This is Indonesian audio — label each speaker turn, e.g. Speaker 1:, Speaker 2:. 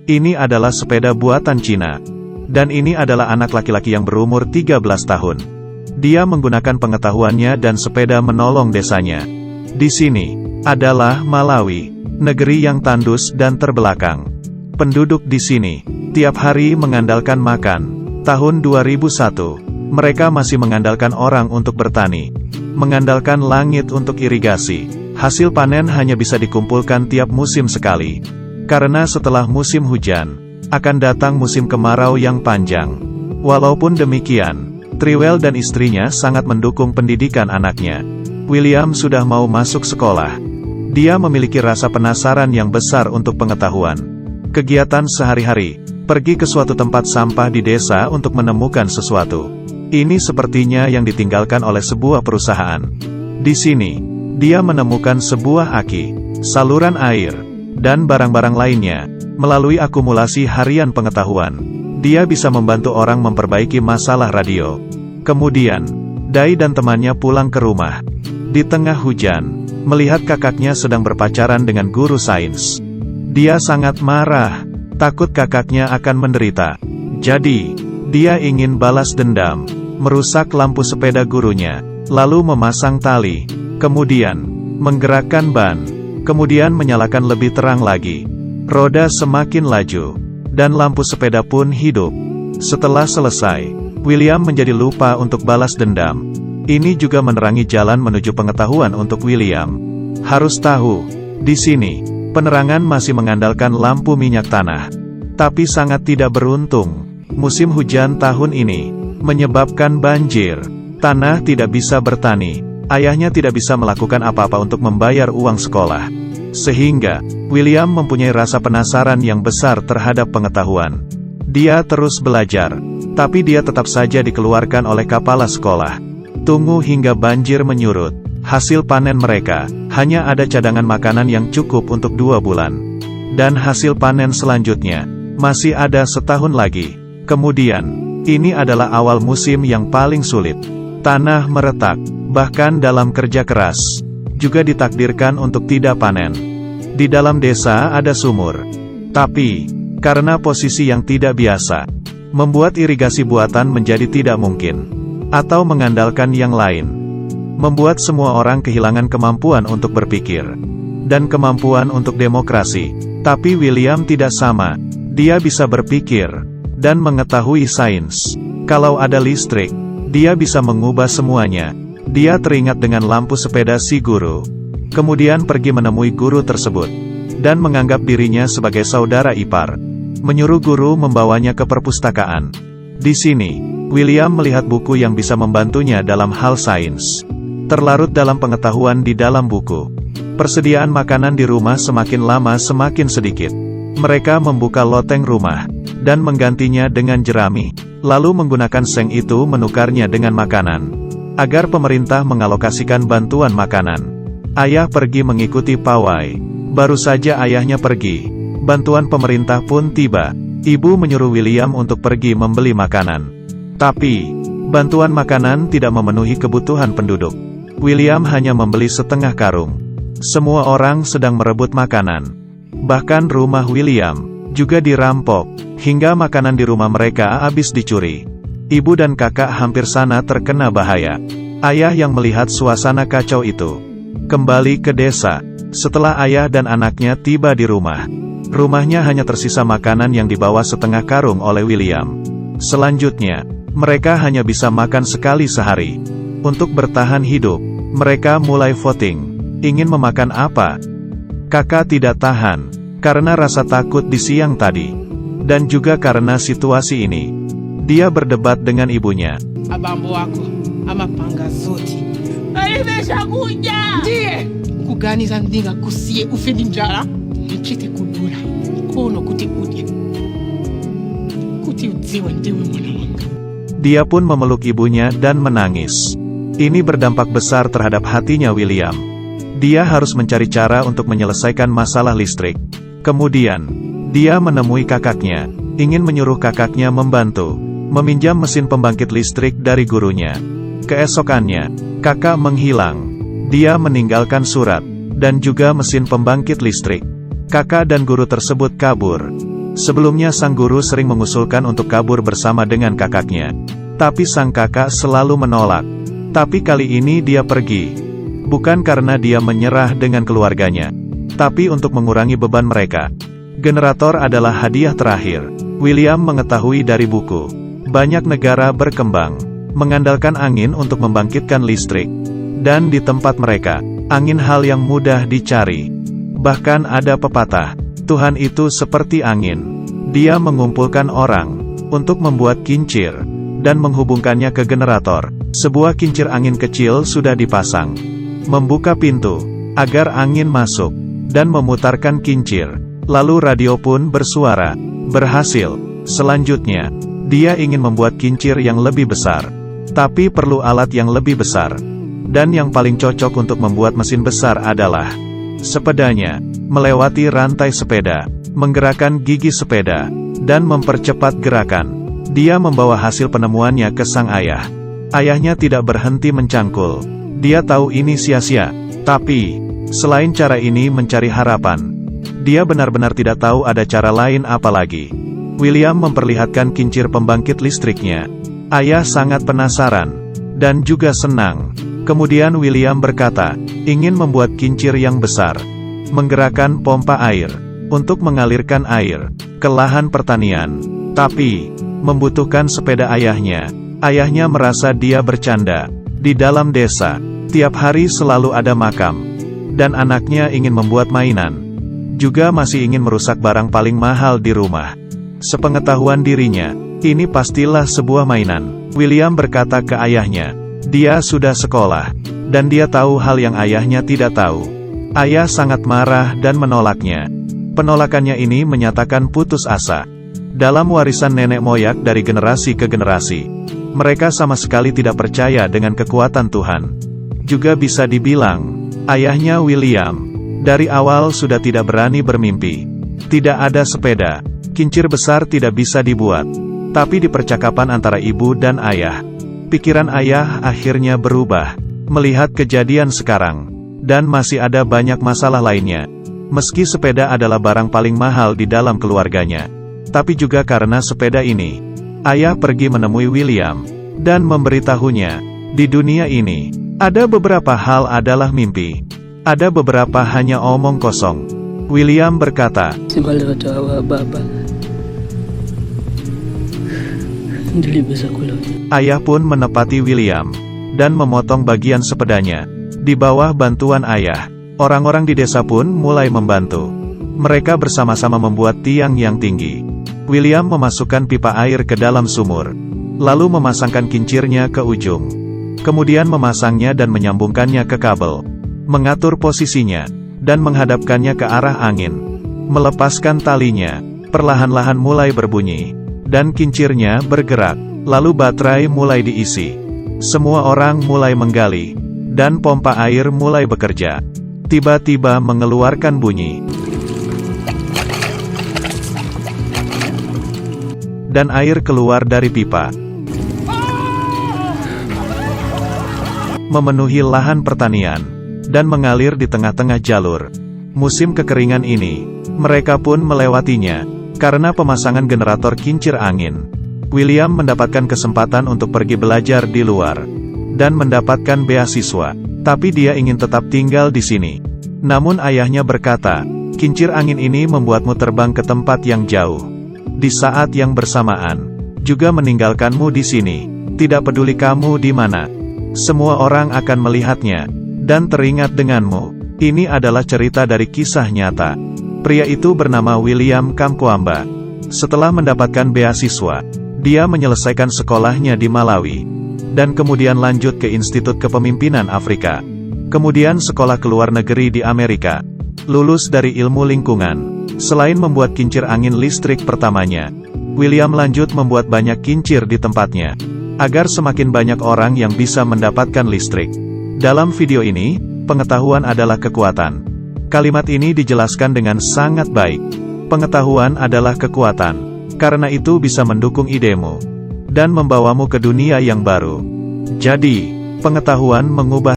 Speaker 1: Ini adalah sepeda buatan Cina. Dan ini adalah anak laki-laki yang berumur 13 tahun. Dia menggunakan pengetahuannya dan sepeda menolong desanya. Di sini adalah Malawi, negeri yang tandus dan terbelakang. Penduduk di sini tiap hari mengandalkan makan. Tahun 2001, mereka masih mengandalkan orang untuk bertani, mengandalkan langit untuk irigasi. Hasil panen hanya bisa dikumpulkan tiap musim sekali. Karena setelah musim hujan, akan datang musim kemarau yang panjang. Walaupun demikian, Trewell dan istrinya sangat mendukung pendidikan anaknya. William sudah mau masuk sekolah. Dia memiliki rasa penasaran yang besar untuk pengetahuan. Kegiatan sehari-hari, pergi ke suatu tempat sampah di desa untuk menemukan sesuatu. Ini sepertinya yang ditinggalkan oleh sebuah perusahaan. Di sini, dia menemukan sebuah aki, saluran air, dan barang-barang lainnya. Melalui akumulasi harian pengetahuan, dia bisa membantu orang memperbaiki masalah radio. Kemudian, Dai dan temannya pulang ke rumah. Di tengah hujan, melihat kakaknya sedang berpacaran dengan guru sains. Dia sangat marah, takut kakaknya akan menderita. Jadi, dia ingin balas dendam, merusak lampu sepeda gurunya, lalu memasang tali, kemudian menggerakkan ban, kemudian menyalakan lebih terang lagi. Roda semakin laju, dan lampu sepeda pun hidup. Setelah selesai, William menjadi lupa untuk balas dendam. Ini juga menerangi jalan menuju pengetahuan untuk William. Harus tahu, di sini, penerangan masih mengandalkan lampu minyak tanah. Tapi sangat tidak beruntung, musim hujan tahun ini menyebabkan banjir. Tanah tidak bisa bertani. Ayahnya tidak bisa melakukan apa-apa untuk membayar uang sekolah. Sehingga, William mempunyai rasa penasaran yang besar terhadap pengetahuan. Dia terus belajar, tapi dia tetap saja dikeluarkan oleh kepala sekolah. Tunggu hingga banjir menyurut. Hasil panen mereka, hanya ada cadangan makanan yang cukup untuk 2 bulan. Dan hasil panen selanjutnya, masih ada setahun lagi. Kemudian, ini adalah awal musim yang paling sulit. Tanah meretak, bahkan dalam kerja keras, juga ditakdirkan untuk tidak panen. Di dalam desa ada sumur. Tapi, karena posisi yang tidak biasa, membuat irigasi buatan menjadi tidak mungkin. Atau mengandalkan yang lain. Membuat semua orang kehilangan kemampuan untuk berpikir. Dan kemampuan untuk demokrasi. Tapi William tidak sama. Dia bisa berpikir. Dan mengetahui sains. Kalau ada listrik, dia bisa mengubah semuanya. Dia teringat dengan lampu sepeda si guru. Kemudian pergi menemui guru tersebut. Dan menganggap dirinya sebagai saudara ipar. Menyuruh guru membawanya ke perpustakaan. Di sini, William melihat buku yang bisa membantunya dalam hal sains. Terlarut dalam pengetahuan di dalam buku. Persediaan makanan di rumah semakin lama semakin sedikit. Mereka membuka loteng rumah. Dan menggantinya dengan jerami. Lalu menggunakan seng itu menukarnya dengan makanan. Agar pemerintah mengalokasikan bantuan makanan. Ayah pergi mengikuti pawai. Baru saja ayahnya pergi, bantuan pemerintah pun tiba. Ibu menyuruh William untuk pergi membeli makanan. Tapi, bantuan makanan tidak memenuhi kebutuhan penduduk. William hanya membeli setengah karung. Semua orang sedang merebut makanan. Bahkan rumah William juga dirampok, hingga makanan di rumah mereka habis dicuri. Ibu dan kakak hampir sana terkena bahaya. Ayah yang melihat suasana kacau itu, kembali ke desa. Setelah ayah dan anaknya tiba di rumah, rumahnya hanya tersisa makanan yang dibawa setengah karung oleh William. Selanjutnya, mereka hanya bisa makan sekali sehari. Untuk bertahan hidup, mereka mulai voting. Ingin memakan apa? Kakak tidak tahan, karena rasa takut di siang tadi. Dan juga karena situasi ini. Dia berdebat dengan ibunya.
Speaker 2: Abambo wako, ama panga zote. Imeshakuja. Ndiye. Kuganiza ndinga kusie ufeni njala. Nchite kudula. Kono kuti udye. Kuti udziwe ndiwe mwana wanga.
Speaker 1: Dia pun memeluk ibunya dan menangis. Ini berdampak besar terhadap hatinya William. Dia harus mencari cara untuk menyelesaikan masalah listrik. Kemudian, dia menemui kakaknya. Ingin menyuruh kakaknya membantu. Meminjam mesin pembangkit listrik dari gurunya. Keesokannya, kakak menghilang. Dia meninggalkan surat, dan juga mesin pembangkit listrik. Kakak dan guru tersebut kabur. Sebelumnya sang guru sering mengusulkan untuk kabur bersama dengan kakaknya. Tapi sang kakak selalu menolak. Tapi kali ini dia pergi. Bukan karena dia menyerah dengan keluarganya, tapi untuk mengurangi beban mereka. Generator adalah hadiah terakhir. William mengetahui dari buku. Banyak negara berkembang mengandalkan angin untuk membangkitkan listrik. Dan di tempat mereka, angin hal yang mudah dicari. Bahkan ada pepatah, Tuhan itu seperti angin. Dia mengumpulkan orang untuk membuat kincir dan menghubungkannya ke generator. Sebuah kincir angin kecil sudah dipasang. Membuka pintu agar angin masuk dan memutarkan kincir. Lalu radio pun bersuara. Berhasil. Selanjutnya, dia ingin membuat kincir yang lebih besar. Tapi perlu alat yang lebih besar. Dan yang paling cocok untuk membuat mesin besar adalah sepedanya. Melewati rantai sepeda, menggerakkan gigi sepeda, dan mempercepat gerakan. Dia membawa hasil penemuannya ke sang ayah. Ayahnya tidak berhenti mencangkul. Dia tahu ini sia-sia. Tapi, selain cara ini mencari harapan, dia benar-benar tidak tahu ada cara lain apa lagi. William memperlihatkan kincir pembangkit listriknya. Ayah sangat penasaran, dan juga senang. Kemudian William berkata, ingin membuat kincir yang besar. Menggerakkan pompa air, untuk mengalirkan air ke lahan pertanian. Tapi, membutuhkan sepeda ayahnya. Ayahnya merasa dia bercanda. Di dalam desa, tiap hari selalu ada makam. Dan anaknya ingin membuat mainan. Juga masih ingin merusak barang paling mahal di rumah. Sepengetahuan dirinya, ini pastilah sebuah mainan. William berkata ke ayahnya, dia sudah sekolah. Dan dia tahu hal yang ayahnya tidak tahu. Ayah sangat marah dan menolaknya. Penolakannya ini menyatakan putus asa. Dalam warisan nenek moyang dari generasi ke generasi, mereka sama sekali tidak percaya dengan kekuatan Tuhan. Juga bisa dibilang, ayahnya William, dari awal sudah tidak berani bermimpi. Tidak ada sepeda, kincir besar tidak bisa dibuat. Tapi di percakapan antara ibu dan ayah, pikiran ayah akhirnya berubah. Melihat kejadian sekarang, dan masih ada banyak masalah lainnya. Meski sepeda adalah barang paling mahal di dalam keluarganya, tapi juga karena sepeda ini, ayah pergi menemui William, dan memberitahunya, di dunia ini, ada beberapa hal adalah mimpi. Ada beberapa hanya omong kosong. William berkata, ayah pun menepati William, dan memotong bagian sepedanya. Di bawah bantuan ayah, orang-orang di desa pun mulai membantu. Mereka bersama-sama membuat tiang yang tinggi. William memasukkan pipa air ke dalam sumur, lalu memasangkan kincirnya ke ujung. Kemudian memasangnya dan menyambungkannya ke kabel. Mengatur posisinya, dan menghadapkannya ke arah angin. Melepaskan talinya, perlahan-lahan mulai berbunyi. Dan kincirnya bergerak, lalu baterai mulai diisi. Semua orang mulai menggali. Dan pompa air mulai bekerja. Tiba-tiba mengeluarkan bunyi. Dan air keluar dari pipa. Memenuhi lahan pertanian. Dan mengalir di tengah-tengah jalur. Musim kekeringan ini, mereka pun melewatinya. Karena pemasangan generator kincir angin, William mendapatkan kesempatan untuk pergi belajar di luar. Dan mendapatkan beasiswa. Tapi dia ingin tetap tinggal di sini. Namun ayahnya berkata, kincir angin ini membuatmu terbang ke tempat yang jauh. Di saat yang bersamaan, juga meninggalkanmu di sini. Tidak peduli kamu di mana. Semua orang akan melihatnya, dan teringat denganmu. Ini adalah cerita dari kisah nyata. Pria itu bernama William Kamkwamba. Setelah mendapatkan beasiswa, dia menyelesaikan sekolahnya di Malawi. Dan kemudian lanjut ke Institut Kepemimpinan Afrika. Kemudian sekolah ke luar negeri di Amerika. Lulus dari ilmu lingkungan. Selain membuat kincir angin listrik pertamanya, William lanjut membuat banyak kincir di tempatnya. Agar semakin banyak orang yang bisa mendapatkan listrik. Dalam video ini, pengetahuan adalah kekuatan. Kalimat ini dijelaskan dengan sangat baik. Pengetahuan adalah kekuatan. Karena itu bisa mendukung idemu. Dan membawamu ke dunia yang baru. Jadi, pengetahuan mengubah